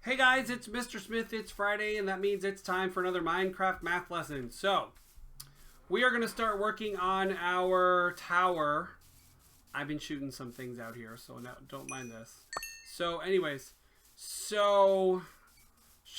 Hey guys, it's Mr. Smith. It's Friday, and that means it's time for another Minecraft math lesson. So, we are going to start working on our tower. I've been shooting some things out here, so don't mind this. So, anyways, show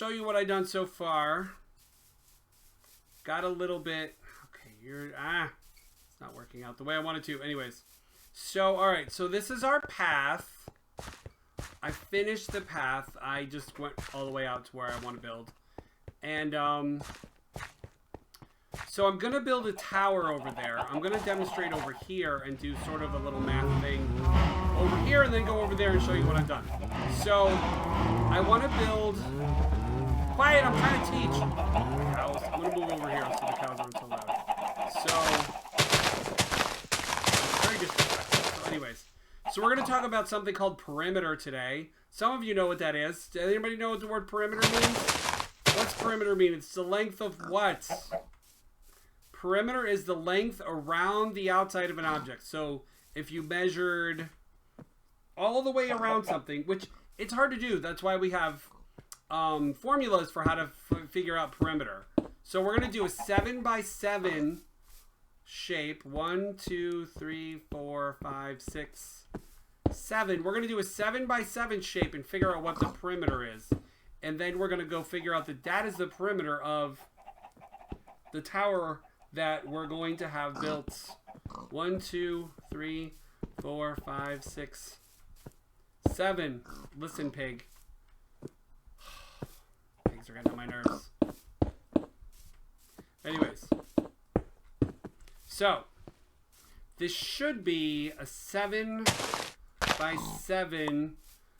you what I've done so far. Got a little bit. Okay, it's not working out the way I wanted to. Anyways, so alright, so this is our path. I finished the path. I just went all the way out to where I want to build. And, so I'm going to build a tower over there. I'm going to demonstrate over here and do sort of a little math thing over here and then go over there and show you what I've done. So, I want to build... Quiet, I'm trying to teach. Cows. I'm going to move over here so the cows aren't so loud. So, very disrespectful. So, anyways. So we're going to talk about something called perimeter today. Some of you know what that is. Does anybody know what the word perimeter means? What's perimeter mean? It's the length of what? Perimeter is the length around the outside of an object. So if you measured all the way around something, which it's hard to do. That's why we have formulas for how to figure out perimeter. So we're going to do a 7x7 shape. 1, 2, 3, 4, 5, 6, 7. We're going to do a 7x7 shape and figure out what the perimeter is. And then we're going to go figure out that is the perimeter of the tower that we're going to have built. 1, 2, 3, 4, 5, 6, 7. Listen, pig. Pigs are getting on my nerves. Anyways. So, this should be a 7x7.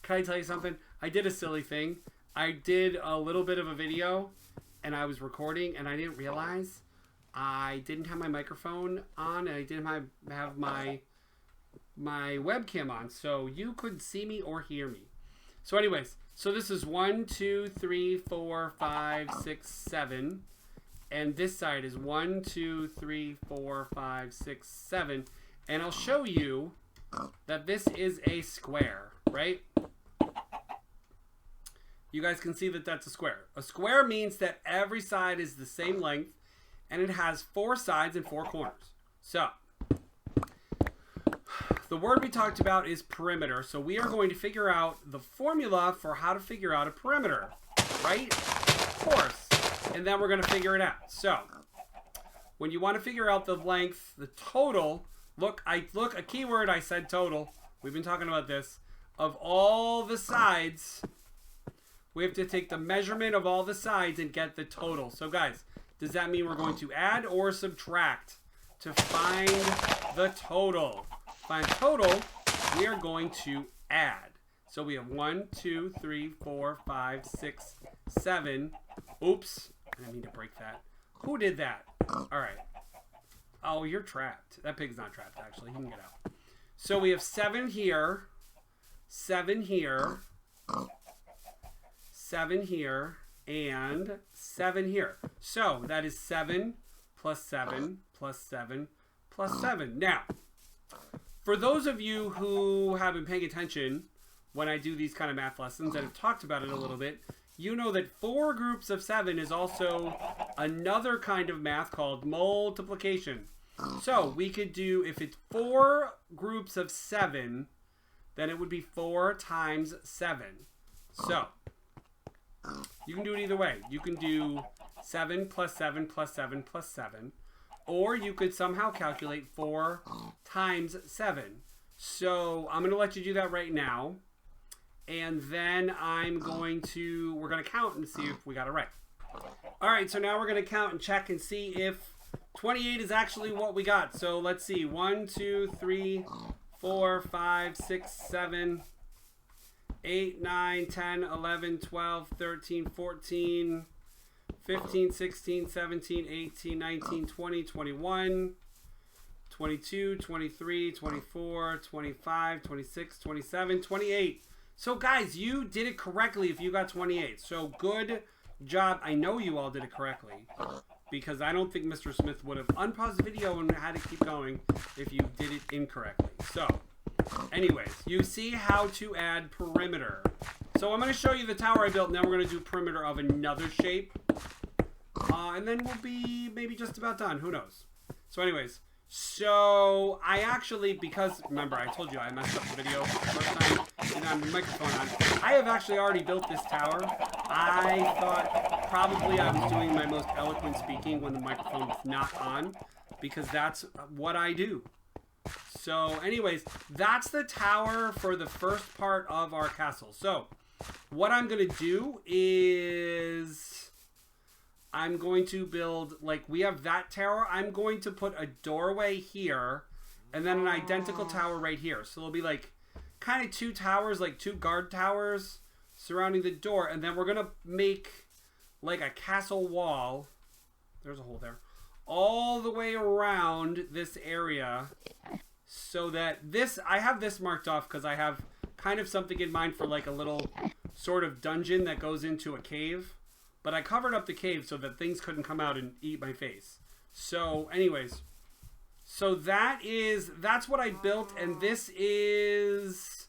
Can I tell you something? I did a silly thing. I did a little bit of a video, and I was recording, and I didn't realize I didn't have my microphone on, and I didn't have my webcam on, so you couldn't see me or hear me. So anyways, so this is 1, 2, 3, 4, 5, 6, 7. And this side is 1, 2, 3, 4, 5, 6, 7. And I'll show you that this is a square, right? You guys can see that that's a square. A square means that every side is the same length, and it has 4 sides and 4 corners. So, the word we talked about is perimeter. So we are going to figure out the formula for how to figure out a perimeter, right? Of course. And then we're going to figure it out. So, when you want to figure out the length, the total, a keyword, I said total. We've been talking about this. Of all the sides, we have to take the measurement of all the sides and get the total. So, guys, does that mean we're going to add or subtract to find the total? Find total, we are going to add. So, we have 1, 2, 3, 4, 5, 6, 7. Oops. I didn't mean to break that. Who did that? Alright. Oh, you're trapped. That pig's not trapped, actually. He can get out. So we have 7 here. 7 here. 7 here. And 7 here. So that is 7 plus 7 plus 7 plus 7. Now, for those of you who have been paying attention when I do these kind of math lessons and have talked about it a little bit, you know that 4 groups of 7 is also another kind of math called multiplication. So we could do, if it's 4 groups of 7, then it would be 4 times 7. So you can do it either way. You can do 7 plus 7 plus 7 plus 7. Or you could somehow calculate 4 times 7. So I'm going to let you do that right now. And then we're going to count and see if we got it right. All right, so now we're going to count and check and see if 28 is actually what we got. So let's see. 1, 2, 3, 4, 5, 6, 7, 8, 9, 10, 11, 12, 13, 14, 15, 16, 17, 18, 19, 20, 21, 22, 23, 24, 25, 26, 27, 28. So guys, you did it correctly if you got 28. So good job. I know you all did it correctly because I don't think Mr. Smith would have unpaused the video and had to keep going if you did it incorrectly. So anyways, you see how to add perimeter. So I'm going to show you the tower I built, and then we're going to do perimeter of another shape. And then we'll be maybe just about done. Who knows? So anyways, so I actually, because remember I told you I messed up the video the first time and I had the microphone on. I have actually already built this tower. I thought probably I was doing my most eloquent speaking when the microphone was not on, because that's what I do. So anyways, that's the tower for the first part of our castle. So what I'm going to do is I'm going to build, like we have that tower. I'm going to put a doorway here and then an identical tower right here. So there'll be like kind of two towers, like two guard towers surrounding the door. And then we're going to make like a castle wall. There's a hole there. All the way around this area. So that this, I have this marked off because I have kind of something in mind for like a little sort of dungeon that goes into a cave. But I covered up the cave so that things couldn't come out and eat my face. So anyways, so that's what I built. And this is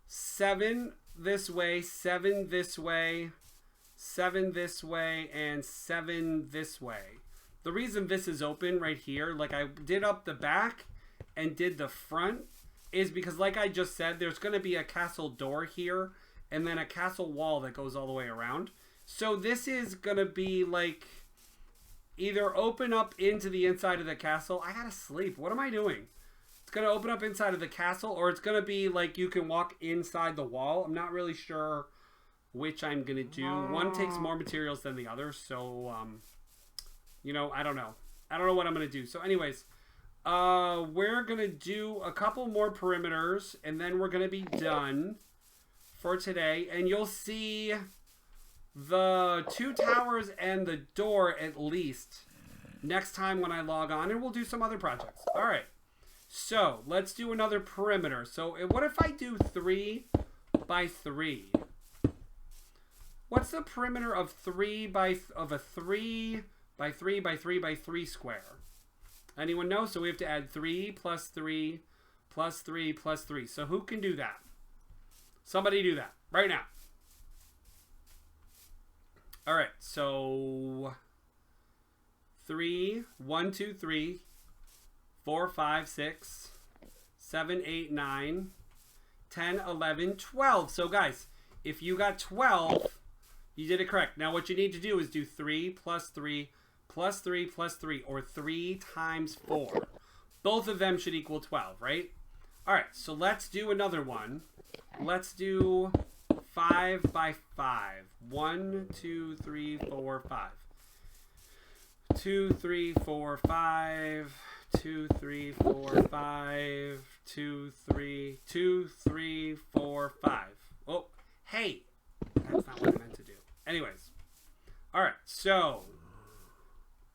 7 this way, 7 this way, 7 this way, and 7 this way. The reason this is open right here, like I did up the back and did the front, is because like I just said, there's going to be a castle door here and then a castle wall that goes all the way around. So this is going to be like either open up into the inside of the castle. I gotta sleep. What am I doing? It's going to open up inside of the castle, or it's going to be like you can walk inside the wall. I'm not really sure which I'm going to do. One takes more materials than the other. So, you know, I don't know. I don't know what I'm going to do. So anyways, we're going to do a couple more perimeters, and then we're going to be done for today. And you'll see the 2 towers and the door at least next time when I log on, and we'll do some other projects. All right. So let's do another perimeter. So what if I do 3 by 3? What's the perimeter of 3 by 3 by 3 by 3 by 3 square? Anyone know? So we have to add 3 plus 3 plus 3 plus 3. So who can do that? Somebody do that right now. All right. So 3, 1, 2, 3, 4, 5, 6, 7, 8, 9, 10, 11, 12. So guys, if you got 12, you did it correct. Now what you need to do is do 3 plus 3 plus 3 plus 3, or 3 times 4. Both of them should equal 12, right? All right, so let's do another one. Let's do 5 by 5. 1, 2, 3, 4, 5. 2, 3, 4, 5. 2, 3, 4, 5. 2, 3, 2, 3, 4, 5. Oh, hey, that's not what I meant to do. Anyways, all right, so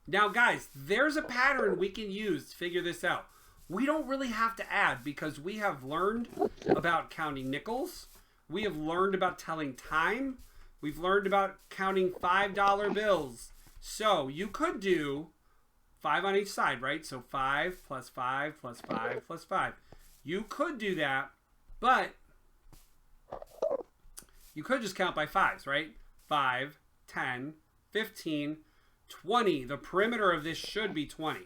now guys, there's a pattern we can use to figure this out. We don't really have to add, because we have learned about counting nickels. We have learned about telling time. We've learned about counting $5 bills. So you could do 5 on each side, right? So 5 plus 5 plus 5 plus 5. You could do that, but you could just count by 5s, right? 5, 10, 15, 20. The perimeter of this should be 20,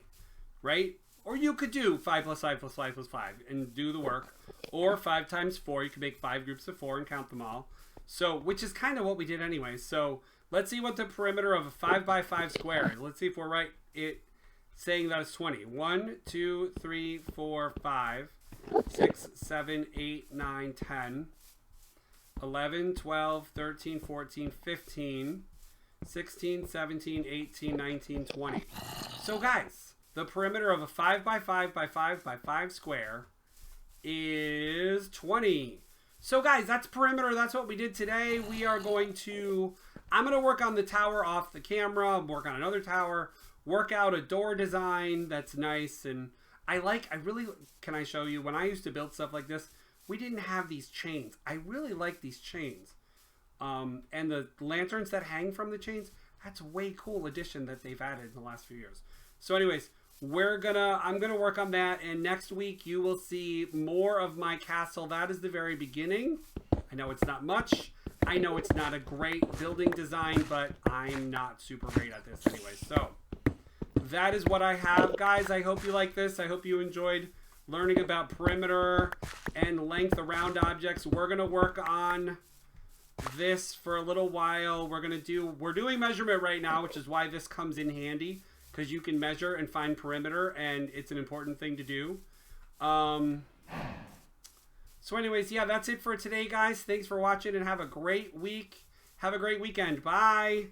right? Or you could do 5 plus 5 plus 5 plus 5 and do the work. Or 5 times 4. You could make 5 groups of 4 and count them all. So, which is kind of what we did anyway. So let's see what the perimeter of a 5 by 5 square is. Let's see if we're right saying that it's 20. 1, 2, 3, 4, 5, 6, 7, 8, 9, 10, 11, 12, 13, 14, 15, 16, 17, 18, 19, 20. So guys, the perimeter of a 5 by 5 by 5 by 5 square is 20. So guys, that's perimeter. That's what we did today. I'm going to work on the tower off the camera, work on another tower, work out a door design that's nice. And can I show you, when I used to build stuff like this, we didn't have these chains. I really like these chains. And the lanterns that hang from the chains, that's a way cool addition that they've added in the last few years. So anyways, I'm gonna work on that, and next week you will see more of my castle. That is the very beginning. I know it's not much. I know it's not a great building design, but I'm not super great at this anyway. So that is what I have, guys. I hope you like this. I hope you enjoyed learning about perimeter and length around objects. We're gonna work on this for a little while. We're doing measurement right now, which is why this comes in handy, because you can measure and find perimeter, and it's an important thing to do. So anyways, yeah, that's it for today, guys. Thanks for watching, and have a great week. Have a great weekend. Bye.